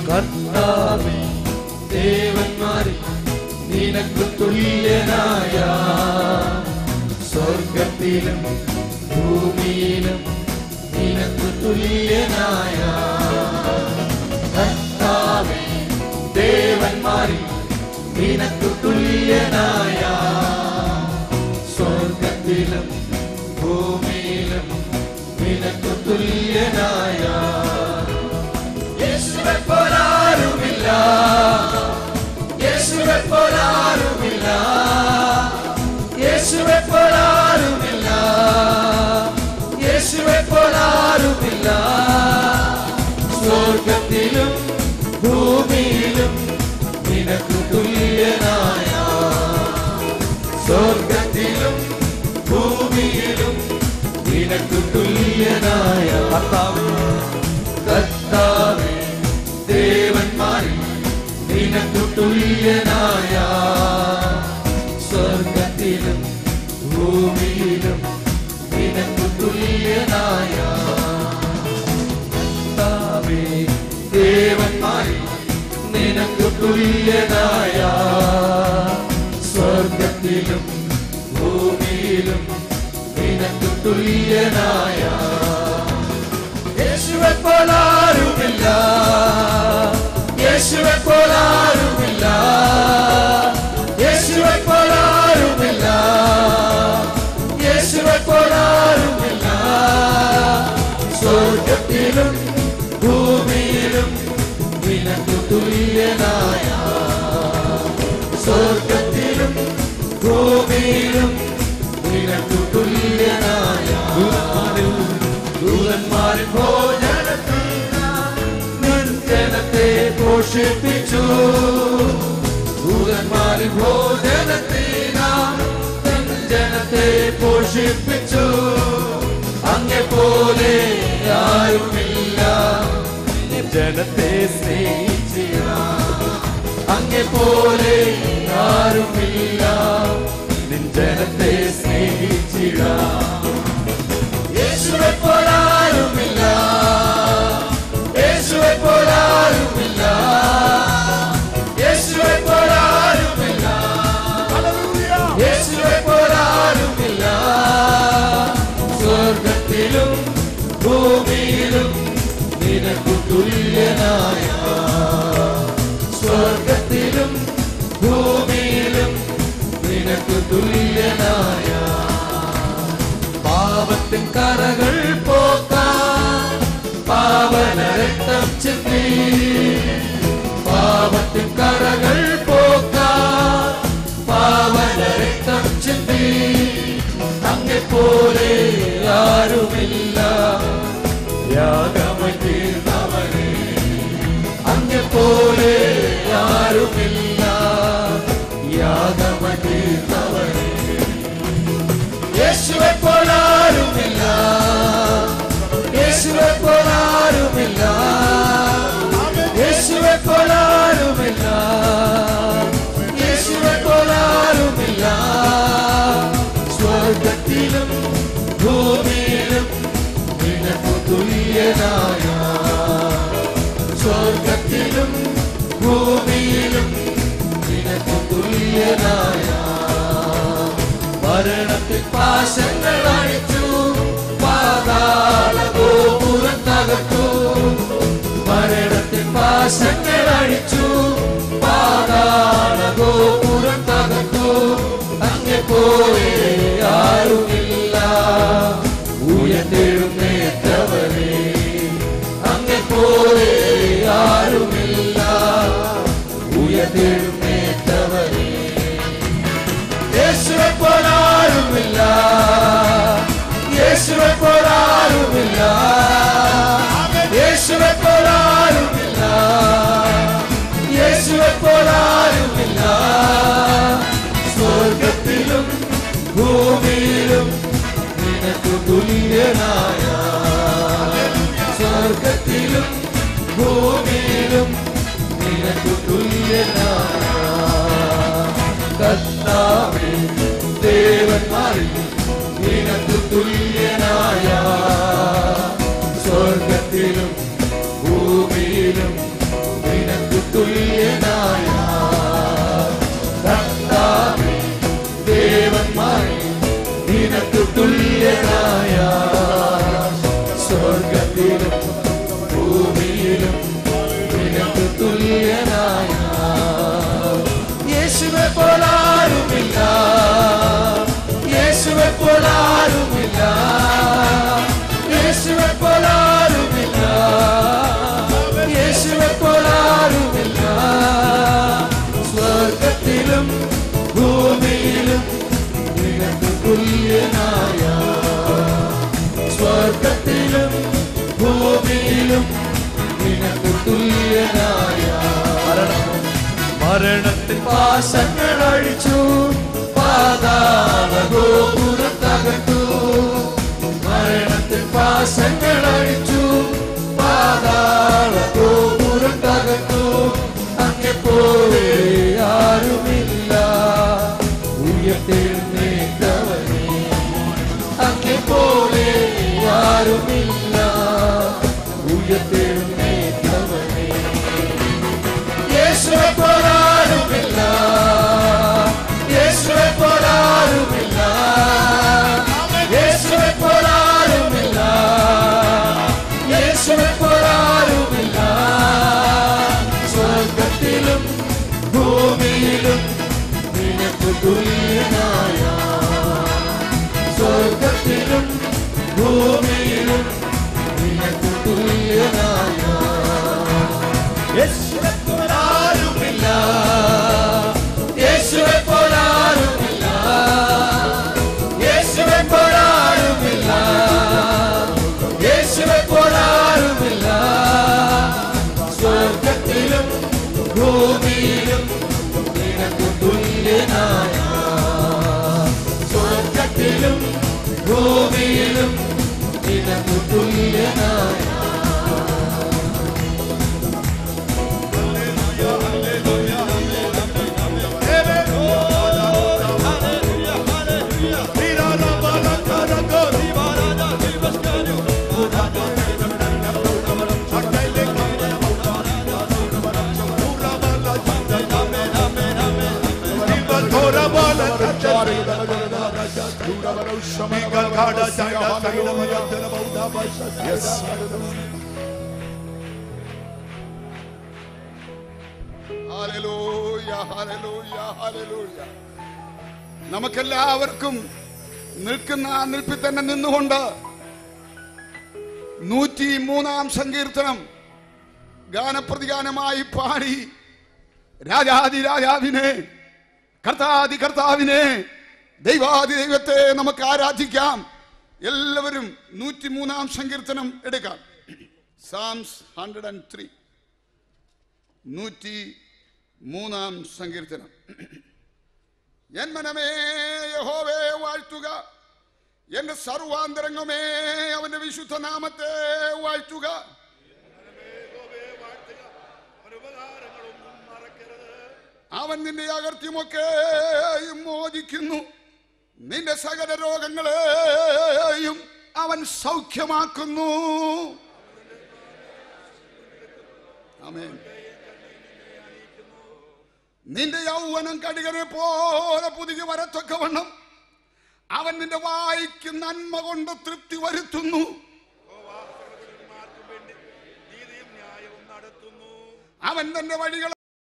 കർത്താവേ ദേവന്മാരിൽ നിനക്കു തുല്യനായ സ്വർഗത്തിലും ഭൂമിയിലും നിനക്കു തുല്യനായ കർത്താവേ ദേവന്മാരിൽ നിനക്കു തുല്യനായ സ്വർഗത്തിലും ഭൂമിയിലും നിനക്കു തുല്യനായ യേശുവേ പോലാരുമില്ല, യേശുവേ പോലാരുമില്ല, യേശുവേ പോലാരുമില്ല, യേശുവേ പോലാരുമില്ല. സ്വർഗത്തിലും ഭൂമിയിലും നിനക്കു തുല്യനായ സ്വർഗത്തിലും ഭൂമിയിലും നിനക്കു തുല്യനായ കർത്താവേ ദേവന്മാരിൽ നിനക്കു തുല്യനായ സ്വർഗത്തിലും ഭൂമിയിലും നിനക്കു തുല്യനായ കർത്താവേ ദേവന്മാരിൽ നിനക്കു തുല്യനായ സ്വർഗത്തിലും ഭൂമിയിലും നിനക്കു തുല്യനായ യേശുവേ പോലാരുമില്ല, യേശുവേ പോലാരുമില്ല, യേശുവേ പോലാരുമില്ല, യേശുവേ പോലാരുമില്ല. സ്വർഗത്തിലും ഭൂമിയിലും നിനക്കു തുല്യനായ സ്വർഗത്തിലും ഭൂമിയിലും നിനക്കു തുല്യനായ ദൂതന്മാരിൽ ഭോജനത്തിൽ നിൻ ജനത്തെ പോഷിപ്പിച്ചു, ദൂതന്മാരിൽ ഭോജനത്തിനാം നിൻ ജനത്തെ പോഷിപ്പിച്ചു. അങ്ങെപ്പോലെ ആരുമില്ല ജനത്തെ സ്നേഹിച്ചില്ല, അങ്ങെപ്പോലെ ആരുമില്ല നിൻ ജനത്തെ സ്നേഹിച്ചില്ല. യേശുവേ പോലാരുമില്ല, യേശുവേ പോലാരുമില്ല, യേശുവേ പോലാരുമില്ല, യേശുവേ പോലാരുമില്ല. സ്വർഗത്തിലും ഭൂമിയിലും നിനക്കു തുല്യനായ സ്വർഗത്തിലും ഭൂമിയിലും നിനക്കു തുല്യനായ പാപത്തിൻ കറകൾ പോക്കാൻ പാവന രക്തം ചിന്തി, പാപത്തിൻ കറകൾ പോക്കാൻ പാവന രക്തം ചിന്തി. അങ്ങെപ്പോലെ ആരുമില്ല യാഗമായി തീർന്നവനെ, അങ്ങെപ്പോലെ ആരുമില്ല യാഗമായി തീർന്നവനെ. യേശുവേ പോലാരുമില്ല, യേശുവേ പോലാരുമില്ല, യേശുവേ പോലാരുമില്ല, യേശുവേ പോലാരുമില്ല. സ്വർഗത്തിലും ഭൂമിയിലും നിനക്കു തുല്യനായ സ്വർഗത്തിലും ഭൂമിയിലും നിനക്കു തുല്യനായ മരണത്തിൽ പാശങ്ങൾ അഴിച്ചു, പാതാള ഗോപുരം തകർത്തു, മരണത്തിൽ പാശങ്ങൾ അഴിച്ചു, പാതാള മരണത്തിൻ പാശങ്ങൾ അഴിച്ചു, പാതാള ഗോപുരം തകർത്തു. മരണത്തിൻ പാശങ്ങൾ അഴിച്ചു, പാതാള ഗോപുരം തകർത്തു. അങ്ങെപ്പോലെ ആരുമില്ല ഉയർത്തെഴുന്നേറ്റവനേ, അങ്ങെപ്പോലെ ആരുമില്ല ഉയർത്തെഴുന്നേറ്റവനേ. യേശുവെ പോലാരുമില്ല, യേശുവെ പോലാരുമില്ല, യേശുവെ പോലാരുമില്ല, യേശുവെ പോലാരുമില്ല. സ്വർഗത്തിലും ഭൂമിയിലും നിനക്ക് തുല്യനായ, സ്വർഗത്തിലും ഭൂമിയിലും നിനക്ക് തുല്യനായ. യേശുവെ പോലാരുമില്ല, യേശുവെ പോലാരുമില്ല, യേശുവെ പോലാരുമില്ല, യേശുവെ പോലാരുമില്ല. സ്വർഗത്തിലും ഭൂമിയിലും നിനക്ക് തുല്യനായ, സ്വർഗത്തിലും ഭൂമിയിലും നിനക്ക് തുല്യനായ. നമുക്കെല്ലാവർക്കും നിൽക്കുന്ന ആ നിൽപ്പിൽ തന്നെ നിന്നുകൊണ്ട് 103-ാം സങ്കീർത്തനം ഗാനപ്രതിഗാനമായി പാടി രാജാതിരാജാവിനെ, കർത്താതി കർത്താവിനെ, ദൈവാദി ദൈവത്തെ നമുക്ക് ആരാധിക്കാം. എല്ലാവരും 103-ാം സങ്കീർത്തനം എടുക്കാം. സാംസ് 103, 103-ാം സങ്കീർത്തനം. എൻ മനമേ യഹോവയെ വാഴ്ത്തുക, എന്റെ സർവാന്തരംഗമേ അവന്റെ വിശുദ്ധ നാമത്തെ വാഴ്ത്തുക. അവൻ നിന്റെ അകർത്യമൊക്കെ മോചിക്കുന്നു, നിന്റെ സകല രോഗങ്ങളെയും അവൻ സൗഖ്യമാക്കുന്നു. ആമേൻ. നിന്റെ യൗവനം കടികനെ പോലെ പുതുകി വരത്തക്കവണ്ണം അവൻ നിന്റെ വായ്ക്ക് നന്മ കൊണ്ട് തൃപ്തി വരുത്തുന്നു. അവൻ തന്റെ വഴികൾ